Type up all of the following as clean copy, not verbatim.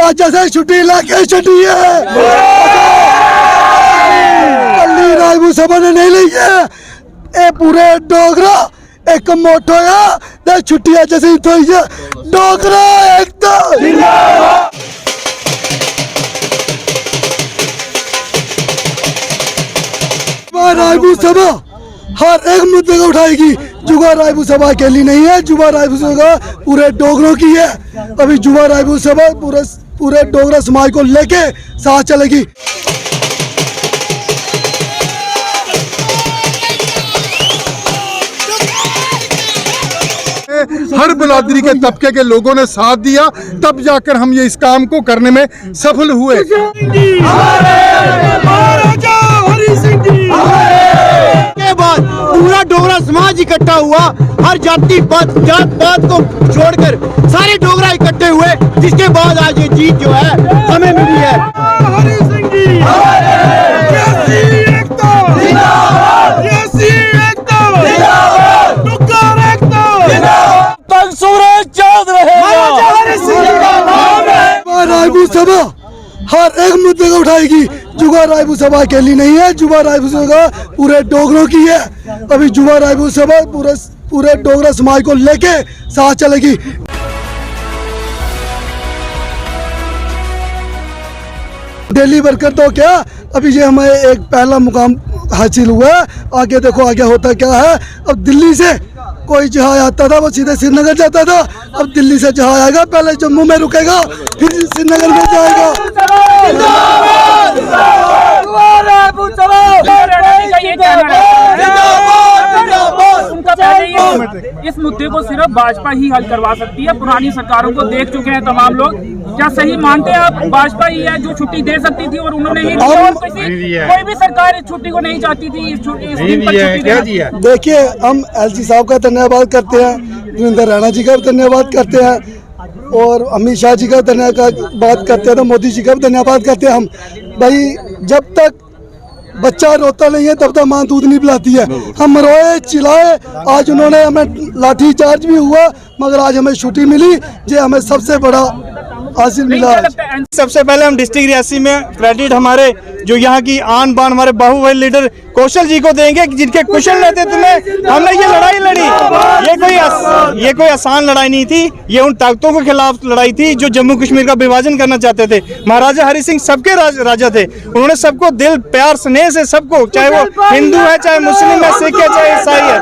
आज जैसे छुट्टी लाके छुट्टी है कल्ली राजपूत सभा ने नहीं ली है ए पूरे डोगरा एक मोट होया दे छुट्टी आज जैसे थोई है डोगरा एक तो राजपूत सभा हर एक मुद्दे को उठाएगी। जुबा राजपूत सभा अकेली नहीं है, जुबा राजपूत सभा पूरे डोगरों की है। अभी जुबा राजपूत सभा पूरे डोगरा समाज को लेके साथ चलेगी। हर बिरादरी के तबके के लोगों ने साथ दिया, तब जाकर हम ये इस काम को करने में सफल हुए। के बाद पूरा डोगरा समाज इकट्ठा हुआ, हर जाति जात पात को छोड़कर सारे डोगरा इकट्ठे हुए, जिसके बाद आज ये जीत जो है हमें मिली है। हरि सिंह जी राजपूत सभा हर एक मुद्दे को उठाएगी। जुबा राजपूत सभा अकेली नहीं है, जुबा राजपूत सभा पूरे डोगरों की है। अभी जुबा राजपूत सभा पूरे डोगरा समाज को लेके साथ चलेगी। दिल्ली वर्कर तो क्या, अभी ये हमें एक पहला मुकाम हासिल हुआ है। आगे देखो आगे होता क्या है। अब दिल्ली से कोई जहाज आता था वो सीधे श्रीनगर जाता था, अब दिल्ली से जहाज आएगा, पहले जम्मू में रुकेगा फिर श्रीनगर में जाएगा। इस मुद्दे को सिर्फ भाजपा ही हल करवा सकती है। पुरानी सरकारों को देख चुके हैं तमाम लोग। क्या सही मानते हैं आप भाजपा ही है जो छुट्टी दे सकती थी और उन्होंने नहीं दी, और कोई भी सरकार इस छुट्टी को नहीं चाहती थी? इस दिन पर छुट्टी देखिए, हम एलजी साहब का धन्यवाद करते हैं, देवेंद्र राणा जी का धन्यवाद करते हैं, और अमित शाह जी का धन्यवाद करते हैं, तो मोदी जी का धन्यवाद करते हैं। हम भाई जब तक बच्चा रोता नहीं है तब तक माँ दूध नहीं पिलाती है। हम रोए चिल्लाए, आज उन्होंने हमें लाठी चार्ज भी हुआ, मगर आज हमें छुट्टी मिली, जो हमें सबसे बड़ा हासिल मिला। सबसे पहले हम डिस्ट्रिक्ट रियासी में क्रेडिट हमारे जो यहाँ की आन बान हमारे बाहुबली लीडर कौशल जी को देंगे, जिनके कुशल नेतृत्व में हमने ये लड़ाई लड़ी। ये कोई आसान लड़ाई नहीं थी, ये उन ताकतों के खिलाफ लड़ाई थी जो जम्मू कश्मीर का विभाजन करना चाहते थे। महाराजा हरि सिंह सबके राजा थे, उन्होंने सबको दिल प्यार स्नेह से सबको, चाहे वो हिंदू है, चाहे मुस्लिम है, सिख है, चाहे ईसाई है,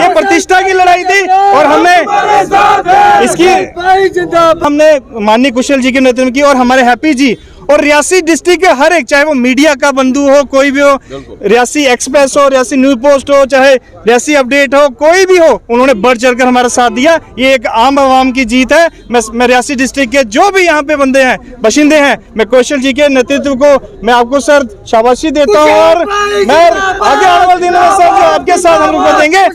ये प्रतिष्ठा की लड़ाई थी। और हमने माननीय कुशल जी के नेतृत्व की, और हमारे हैप्पी जी और रियासी डिस्ट्रिक्ट के हर एक, चाहे वो मीडिया का बंधु हो, कोई भी हो, रियासी एक्सप्रेस हो, रियासी न्यूज पोस्ट हो, चाहे रियासी अपडेट हो, कोई भी हो, उन्होंने बढ़ चढ़कर हमारा साथ दिया। ये एक आम आवाम की जीत है। मैं रियासी डिस्ट्रिक्ट के जो भी यहाँ पे बंदे हैं, बाशिंदे हैं, मैं कौशल जी के नेतृत्व को मैं आपको सर शाबाशी देता हूँ, और मैं आगे आने वाले दिनों में सर जो आपके साथ हम लोग देंगे।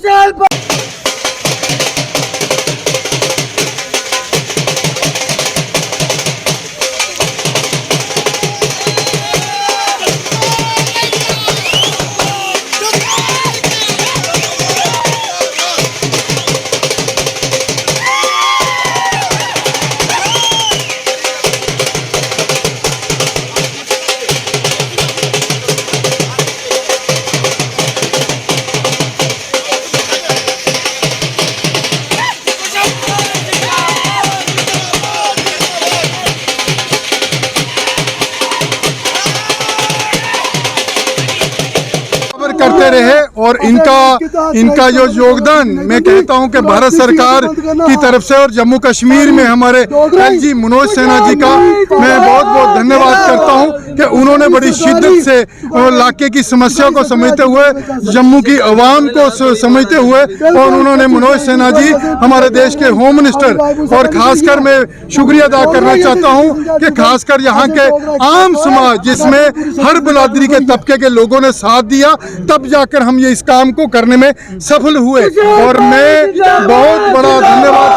करते रहे, और इनका जो योगदान मैं कहता हूं कि भारत सरकार की तरफ से और जम्मू कश्मीर में हमारे एलजी मनोज सिन्हा जी का मैं बहुत बहुत धन्यवाद करता हूं कि उन्होंने बड़ी शिद्दत से इलाके की समस्या को समझते हुए, जम्मू की आवाम को समझते हुए, और उन्होंने मनोज सिन्हा जी हमारे देश के होम मिनिस्टर, और खासकर मैं शुक्रिया अदा करना चाहता हूं कि खासकर यहाँ के आम समाज, जिसमें हर बिरादरी के तबके के लोगों ने साथ दिया, तब जाकर हम ये इस काम को करने में सफल हुए। और मैं बहुत बड़ा धन्यवाद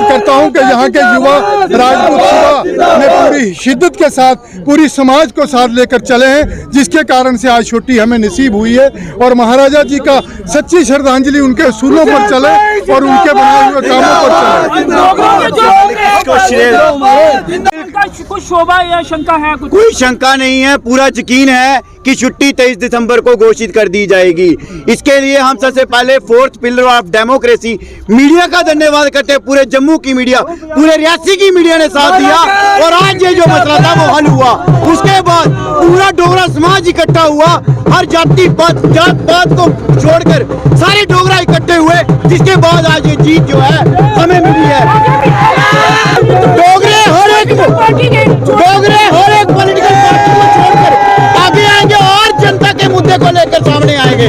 करता हूं कि यहाँ के युवा राजपूत सभा ने पूरी शिद्दत के साथ पूरी समाज को साथ लेकर चले हैं, जिसके कारण से आज छुट्टी हमें नसीब हुई है। और महाराजा जी का सच्ची श्रद्धांजलि उनके उसूलों पर चले और उनके बनाए हुए कामों पर चले। कुछ शोभा या शंका है? कुछ कोई शंका नहीं है, पूरा यकीन है कि छुट्टी 23 दिसंबर को घोषित कर दी जाएगी। इसके लिए हम सबसे पहले 4th pillar of democracy media का धन्यवाद करते हैं। पूरे जम्मू की मीडिया, पूरे रियासी की मीडिया ने साथ दिया और आज ये जो मसला था वो हल हुआ। उसके बाद पूरा डोगरा समाज इकट्ठा हुआ, हर जाति जात पात को छोड़कर सारे डोगरा इकट्ठे हुए, जिसके बाद आज ये जीत जो है हमें मिली है। डोगरे हर एक पॉलिटिकल पार्टी को छोड़कर आगे आएंगे और जनता के मुद्दे को लेकर सामने आएंगे।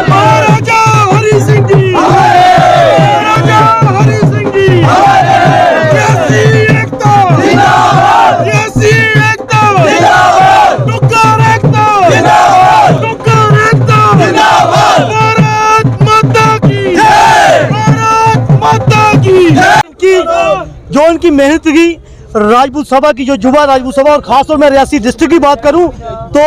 महाराजा हरि सिंह जी, महाराजा हरि सिंह जी, रियासी एकता जिंदाबाद, रियासी एकता जिंदाबाद, टुक्कर एकता जिंदाबाद, टुक्कर एकता जिंदाबाद, भारत माता की जय, भारत माता की जय। जो उनकी मेहनत की राजपूत सभा की, जो युवा राजपूत सभा, और खासतौर में रियासी डिस्ट्रिक्ट की बात करूं तो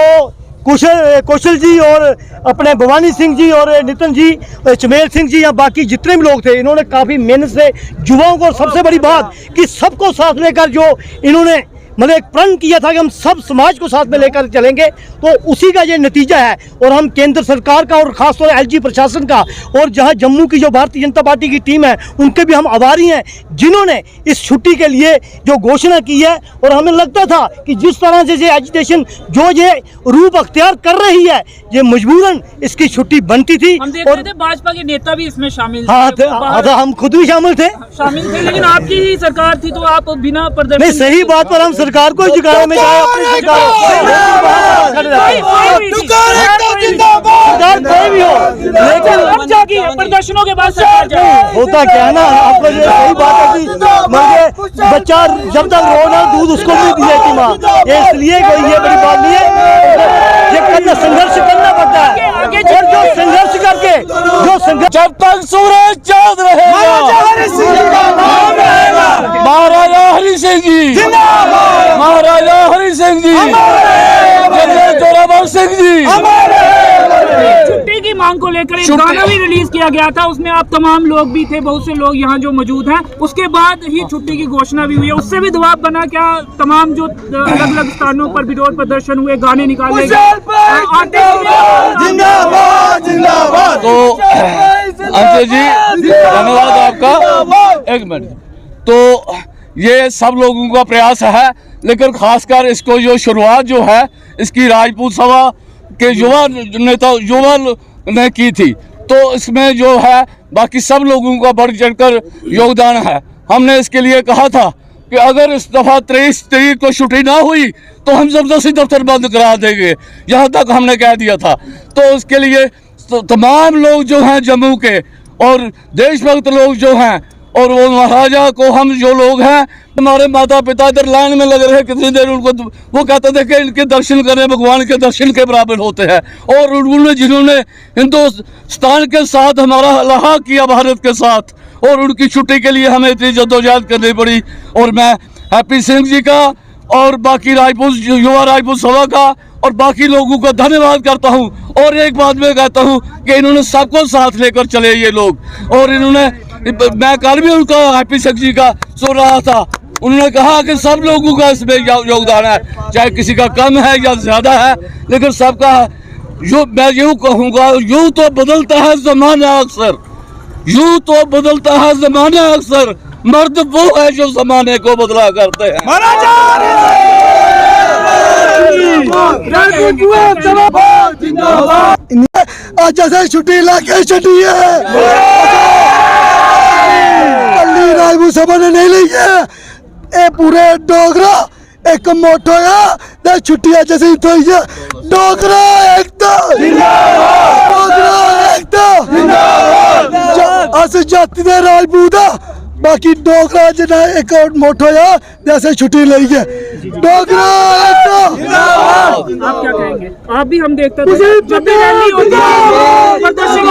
कौशल जी और अपने भवानी सिंह जी और नितिन जी, चमेल सिंह जी या बाकी जितने भी लोग थे, इन्होंने काफ़ी मेहनत से युवाओं को, और सबसे बड़ी बात कि सबको साथ लेकर जो इन्होंने मतलब एक प्रण किया था कि हम सब समाज को साथ में लेकर चलेंगे, तो उसी का ये नतीजा है। और हम केंद्र सरकार का और ख़ासतौर से एलजी प्रशासन का, और जहां जम्मू की जो भारतीय जनता पार्टी की टीम है उनके भी हम आभारी हैं, जिन्होंने इस छुट्टी के लिए जो घोषणा की है। और हमें लगता था कि जिस तरह से ये एजुटेशन जो ये रूप अख्तियार कर रही है, ये मजबूरन इसकी छुट्टी बनती थी। हम देख रहे थे भाजपा के नेता भी इसमें शामिल हाँ थे, हम खुद भी शामिल थे, लेकिन आपकी ही सरकार थी तो आप बिना प्रदर्शन। नहीं, सही बात पर हम सरकार को ही जिगाया में जाए, अपनी सरकार कोई भी हो, लेकिन अब जाके प्रदर्शनों के बाद सरकार जाए। होता क्या है ना, आपको ये सही बात है कि मुझे बच्चा जब तक रो ना दूध उसको नहीं दिया कि माँ, ये इसलिए कोई ये बड़ी बात नहीं है, ये करना संघर्ष करना पड़ता है। और जो संघर्ष करके जब तक सूरज चांद रहेगा, महाराजा हरि सिंह जी जिंदाबाद, महाराजा हरि सिंह जी, जनरल जोरावर सिंह जी। छुट्टी की मांग को लेकर एक गाना भी रिलीज किया गया था, उसमें आप तमाम लोग भी थे, बहुत से लोग यहाँ जो मौजूद हैं। उसके बाद ही छुट्टी की घोषणा भी हुई है, उससे भी दबाव बना क्या? तमाम जो अलग अलग स्थानों पर विरोध प्रदर्शन हुए, गाने निकाले गए। जिंदाबाद जिंदाबाद। तो अंशु जी धन्यवाद आपका। एक मिनट, तो ये सब लोगों का प्रयास है, लेकिन खासकर इसको जो शुरुआत जो है इसकी राजपूत सभा के युवा ने की थी, तो इसमें जो है बाकी सब लोगों का बढ़ चढ़कर योगदान है। हमने इसके लिए कहा था कि अगर इस दफ़ा 23 तारीख को छुट्टी ना हुई तो हम ज़बरदस्ती दफ्तर बंद करा देंगे, यहाँ तक हमने कह दिया था। तो उसके लिए तमाम लोग जो हैं जम्मू के और देशभक्त लोग जो हैं, और वो महाराजा को हम जो लोग हैं, हमारे माता पिता इधर लाइन में लगे रहे कितनी देर, उनको वो कहते थे कि इनके दर्शन करने भगवान के दर्शन के बराबर होते हैं। और उन्होंने जिन्होंने हिंदुस्तान के साथ हमारा लहा किया, भारत के साथ, और उनकी छुट्टी के लिए हमें इतनी जद्दोजहद करनी पड़ी। और मैं हैप्पी सिंह जी का और बाकी राजपूत युवा राजपूत सभा का और बाकी लोगों का धन्यवाद करता हूं। और एक बात मैं कहता हूं कि इन्होंने सबको साथ लेकर चले ये लोग, और इन्होंने, मैं कल भी उनका हैप्पी सिंह जी का सुन रहा था, उन्होंने कहा कि सब लोगों का इसमें योगदान है, चाहे किसी का कम है या ज्यादा है, लेकिन सबका। जो मैं यूँ कहूँगा, यूँ तो बदलता है ज़माना अक्सर, यूँ तो बदलता है ज़माना अक्सर, मर्द वो है जो ज़माने को बदला करते हैं। आज जैसे छुट्टी लाके छुट्टी है, कल्ली राजपूत सभा ने नहीं ली है, ये पूरे डोगरा एक मोटो है, छुट्टी आज जैसे तो डोगरा एकता, डोगरा एकता, अस जाति दे राजपूत है, बाकी डोगरा जना एक मोटो है, जैसे छुट्टी ली है, डोगरा एकता। आप क्या कहेंगे? आप भी हम देखते थे जब भी रैली होती है, प्रदर्शन